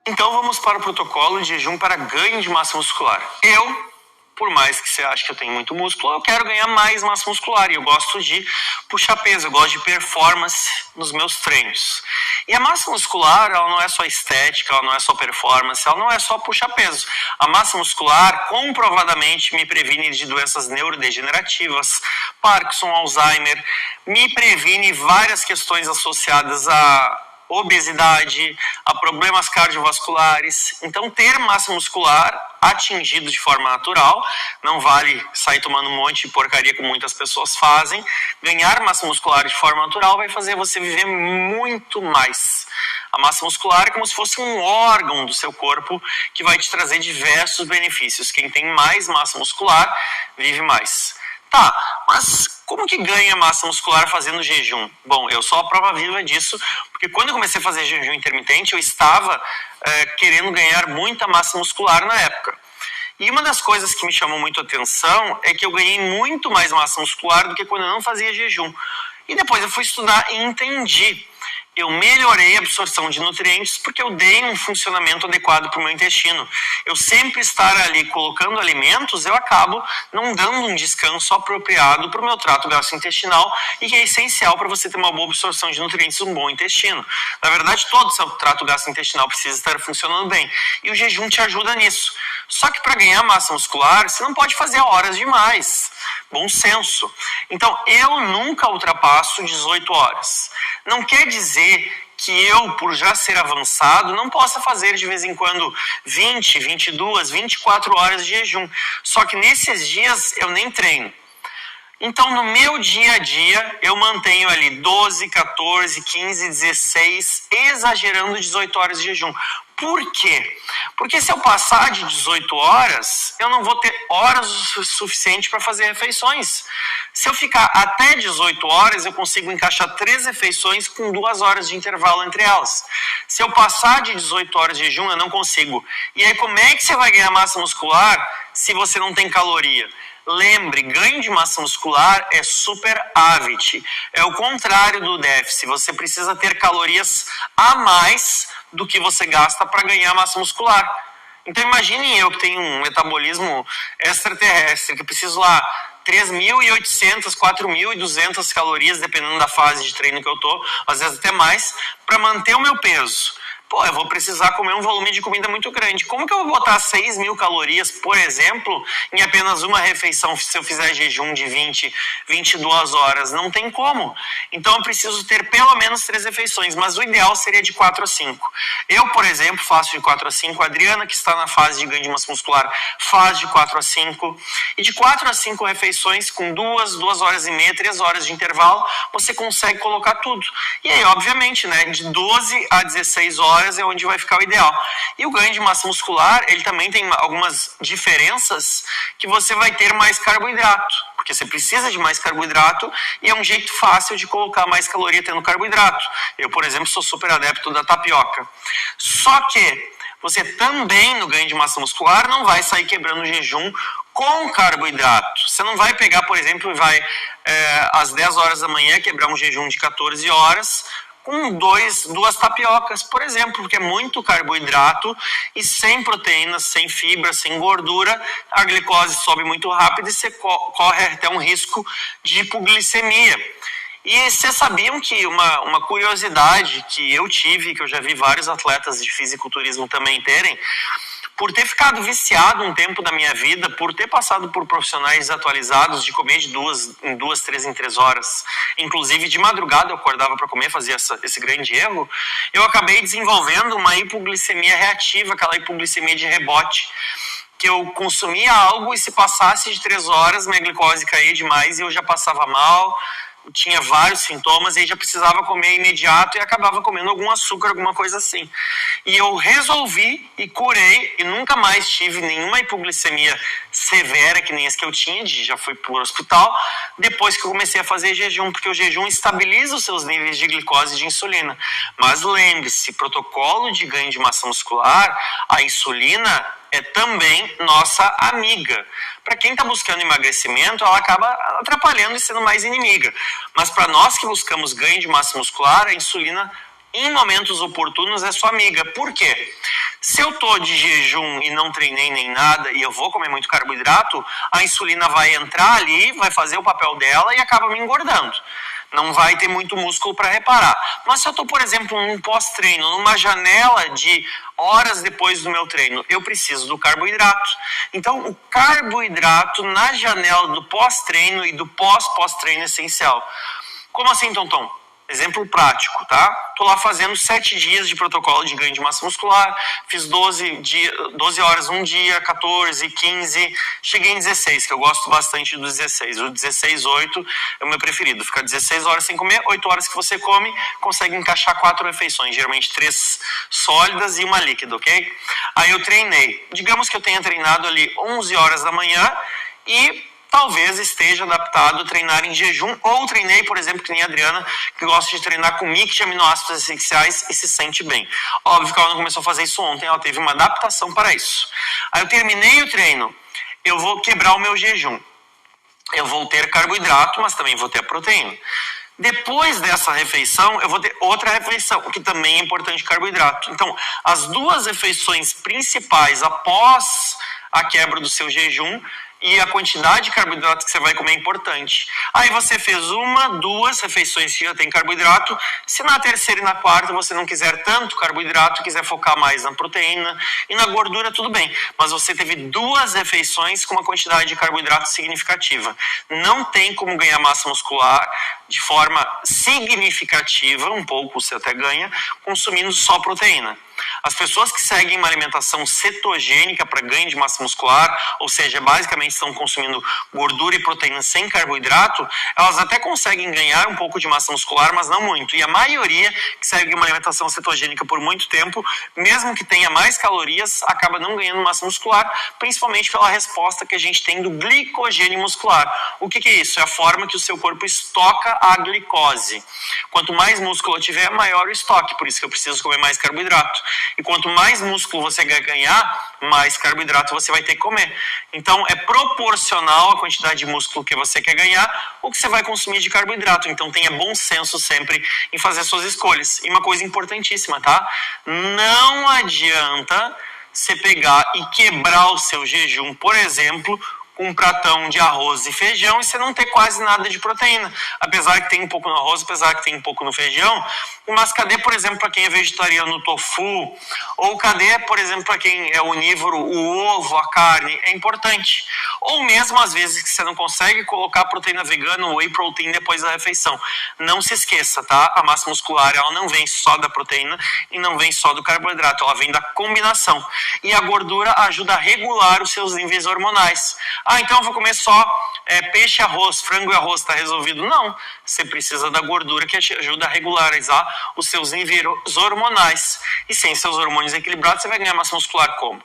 Então vamos para o protocolo de jejum para ganho de massa muscular. Por mais que você ache que eu tenho muito músculo, eu quero ganhar mais massa muscular e eu gosto de puxar peso, eu gosto de performance nos meus treinos. E a massa muscular, ela não é só estética, ela não é só performance, ela não é só puxar peso. A massa muscular comprovadamente me previne de doenças neurodegenerativas, Parkinson, Alzheimer, me previne várias questões associadas a obesidade, a problemas cardiovasculares. Então, ter massa muscular atingido de forma natural, não vale sair tomando um monte de porcaria como muitas pessoas fazem. Ganhar massa muscular de forma natural vai fazer você viver muito mais. A massa muscular é como se fosse um órgão do seu corpo que vai te trazer diversos benefícios. Quem tem mais massa muscular vive mais. Tá, mas como que ganha massa muscular fazendo jejum? Bom, eu sou a prova viva disso, porque quando eu comecei a fazer jejum intermitente, eu estava querendo ganhar muita massa muscular na época. E uma das coisas que me chamou muito a atenção é que eu ganhei muito mais massa muscular do que quando eu não fazia jejum. E depois eu fui estudar e entendi. Eu melhorei a absorção de nutrientes porque eu dei um funcionamento adequado para o meu intestino. Eu sempre estar ali colocando alimentos, eu acabo não dando um descanso apropriado para o meu trato gastrointestinal e que é essencial para você ter uma boa absorção de nutrientes e um bom intestino. Na verdade, todo o seu trato gastrointestinal precisa estar funcionando bem e o jejum te ajuda nisso. Só que para ganhar massa muscular, você não pode fazer horas demais. Bom senso. Então, eu nunca ultrapasso 18 horas. Não quer dizer que eu, por já ser avançado, não possa fazer de vez em quando 20, 22, 24 horas de jejum. Só que nesses dias eu nem treino. Então, no meu dia a dia, eu mantenho ali 12, 14, 15, 16, exagerando 18 horas de jejum. Por quê? Porque se eu passar de 18 horas, eu não vou ter horas o suficiente para fazer refeições. Se eu ficar até 18 horas, eu consigo encaixar 3 refeições com 2 horas de intervalo entre elas. Se eu passar de 18 horas de jejum, eu não consigo. E aí, como é que você vai ganhar massa muscular se você não tem caloria? Lembre, ganho de massa muscular é superávit. É o contrário do déficit. Você precisa ter calorias a mais do que você gasta para ganhar massa muscular. Então imagine eu que tenho um metabolismo extraterrestre, que preciso lá 3.800, 4.200 calorias, dependendo da fase de treino que eu tô, às vezes até mais, para manter o meu peso. Pô, eu vou precisar comer um volume de comida muito grande. Como que eu vou botar 6.000 calorias, por exemplo, em apenas uma refeição se eu fizer jejum de 20, 22 horas? Não tem como. Então eu preciso ter pelo menos 3 refeições, mas o ideal seria de 4 a 5. Eu, por exemplo, faço de 4 a 5. A Adriana, que está na fase de ganho de massa muscular, faz de 4 a 5. E de 4 a 5 refeições, com 2 horas e meia, 3 horas de intervalo, você consegue colocar tudo. E aí, obviamente, né, de 12 a 16 horas é onde vai ficar o ideal. E o ganho de massa muscular, ele também tem algumas diferenças que você vai ter mais carboidrato, porque você precisa de mais carboidrato e é um jeito fácil de colocar mais caloria tendo carboidrato. Eu, por exemplo, sou super adepto da tapioca. Só que você também, no ganho de massa muscular, não vai sair quebrando o jejum com carboidrato. Você não vai pegar, por exemplo, e vai às 10 horas da manhã quebrar um jejum de 14 horas com 2 tapiocas, por exemplo, porque é muito carboidrato e sem proteínas, sem fibra, sem gordura, a glicose sobe muito rápido e você corre até um risco de hipoglicemia. E vocês sabiam que uma curiosidade que eu tive, que eu já vi vários atletas de fisiculturismo também terem, por ter ficado viciado um tempo da minha vida, por ter passado por profissionais desatualizados de comer de 2 em 2, 3 em 3 horas, inclusive de madrugada eu acordava para comer, fazia esse grande erro, eu acabei desenvolvendo uma hipoglicemia reativa, aquela hipoglicemia de rebote, que eu consumia algo e se passasse de 3 horas, minha glicose caía demais e eu já passava mal, tinha vários sintomas e aí já precisava comer imediato e acabava comendo algum açúcar, alguma coisa assim. E eu resolvi e curei e nunca mais tive nenhuma hipoglicemia severa que nem as que eu tinha, já fui para o hospital, depois que eu comecei a fazer jejum, porque o jejum estabiliza os seus níveis de glicose e de insulina. Mas lembre-se, protocolo de ganho de massa muscular, a insulina é também nossa amiga. Para quem está buscando emagrecimento, ela acaba atrapalhando e sendo mais inimiga. Mas para nós que buscamos ganho de massa muscular, a insulina, em momentos oportunos, é sua amiga. Por quê? Se eu tô de jejum e não treinei nem nada e eu vou comer muito carboidrato, a insulina vai entrar ali, vai fazer o papel dela e acaba me engordando. Não vai ter muito músculo para reparar. Mas se eu estou, por exemplo, num pós-treino, numa janela de horas depois do meu treino, eu preciso do carboidrato. Então, o carboidrato na janela do pós-treino e do pós-pós-treino é essencial. Como assim, Tonton? Exemplo prático, tá? Tô lá fazendo 7 dias de protocolo de ganho de massa muscular, fiz 12 horas um dia, 14, 15, cheguei em 16, que eu gosto bastante do 16. O 16-8 é o meu preferido, fica 16 horas sem comer, 8 horas que você come, consegue encaixar 4 refeições, geralmente 3 sólidas e uma líquida, ok? Aí eu treinei, digamos que eu tenha treinado ali 11 horas da manhã e talvez esteja adaptado a treinar em jejum, ou treinei, por exemplo, que nem a Adriana, que gosta de treinar com mix de aminoácidos essenciais e se sente bem. Óbvio que ela não começou a fazer isso ontem, ela teve uma adaptação para isso. Aí eu terminei o treino, eu vou quebrar o meu jejum. Eu vou ter carboidrato, mas também vou ter a proteína. Depois dessa refeição, eu vou ter outra refeição, que também é importante, carboidrato. Então, as duas refeições principais após a quebra do seu jejum e a quantidade de carboidrato que você vai comer é importante. Aí você fez 1, 2 refeições que já tem carboidrato. Se na terceira e na quarta você não quiser tanto carboidrato, quiser focar mais na proteína e na gordura, tudo bem. Mas você teve 2 refeições com uma quantidade de carboidrato significativa. Não tem como ganhar massa muscular de forma significativa, um pouco você até ganha, consumindo só proteína. As pessoas que seguem uma alimentação cetogênica para ganho de massa muscular, ou seja, basicamente estão consumindo gordura e proteína sem carboidrato, elas até conseguem ganhar um pouco de massa muscular, mas não muito. E a maioria que segue uma alimentação cetogênica por muito tempo, mesmo que tenha mais calorias, acaba não ganhando massa muscular, principalmente pela resposta que a gente tem do glicogênio muscular. O que é isso? É a forma que o seu corpo estoca a glicose. Quanto mais músculo eu tiver, maior o estoque, por isso que eu preciso comer mais carboidrato. E quanto mais músculo você ganhar, mais carboidrato você vai ter que comer. Então, é proporcional à quantidade de músculo que você quer ganhar o que você vai consumir de carboidrato. Então, tenha bom senso sempre em fazer suas escolhas. E uma coisa importantíssima, tá? Não adianta você pegar e quebrar o seu jejum, por exemplo, com um pratão de arroz e feijão e você não ter quase nada de proteína. Apesar que tem um pouco no arroz, apesar que tem um pouco no feijão. Mas cadê, por exemplo, para quem é vegetariano, o tofu? Ou cadê, por exemplo, para quem é onívoro, o ovo, a carne? É importante. Ou mesmo, às vezes, que você não consegue colocar proteína vegana ou whey protein depois da refeição. Não se esqueça, tá? A massa muscular, ela não vem só da proteína e não vem só do carboidrato. Ela vem da combinação. E a gordura ajuda a regular os seus níveis hormonais. Ah, então eu vou comer só peixe, arroz, frango e arroz, está resolvido? Não. Você precisa da gordura que te ajuda a regularizar os seus níveis hormonais. E sem seus hormônios equilibrados, você vai ganhar massa muscular como?